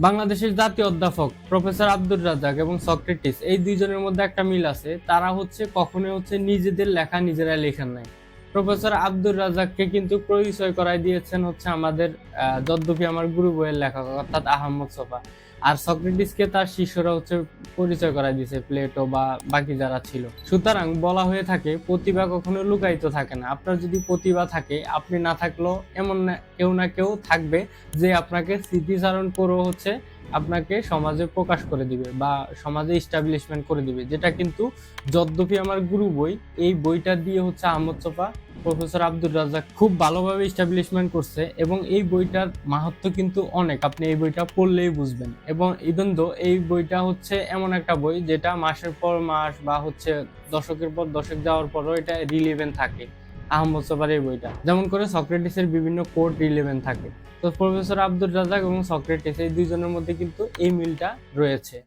বাংলাদেশের জাতীয় অধ্যাপক প্রফেসর আব্দুর রাজ্জাক এবং সক্রেটিস এই দুইজনের মধ্যে একটা মিল আছে। তারা কখনোই নিজেদের লেখা নিজেরা লেখেন নাই। প্রফেসর আব্দুর রাজ্জাককে কিন্তু পরিচয় করাই দিয়েছেন আমাদের যদ্যপি আমার গুরু বইয়ের লেখক অর্থাৎ আহমদ ছফা। আর সক্রেটিসকে তার শিষ্যরা পরিচয় করাই দিয়েছে প্লেটো বা বাকি যারা ছিল। সুতরাং বলা হয়ে থাকে প্রতিভা কখনো লুকায়িত থাকে না। আপনার যদি প্রতিভা থাকে, আপনি না থাকলেও এমন কেউ না কেউ থাকবে যে আপনাকে স্মৃতিচারণ করে আপনাকে সমাজে প্রকাশ করে দিবে বা সমাজে ইস্টাবলিশমেন্ট করে দিবে। যেটা কিন্তু যদ্যপি আমার গুরু বই, এই বইটা দিয়ে আহমদ ছফা প্রফেসর আব্দুর রাজ্জাক খুব ভালোভাবে ইস্টাবলিশমেন্ট করছে এবং এই বইটার মাহাত্ম্য কিন্তু অনেক। আপনি এই বইটা পড়লেই বুঝবেন। এবং ইভেন দো এই বইটা এমন একটা বই যেটা মাসের পর মাস বা দশকের পর দশক যাওয়ার পরও এটা রিলেভেন্ট থাকে। আহমদ ছফার এই বইটা যেমন করে সক্রেটিসের বিভিন্ন কোট রিলেভেন্ট থাকে। তো প্রফেসর আব্দুর রাজ্জাক এবং সক্রেটিস এই দুইজনের মধ্যে কিন্তু এই মিলটা রয়েছে।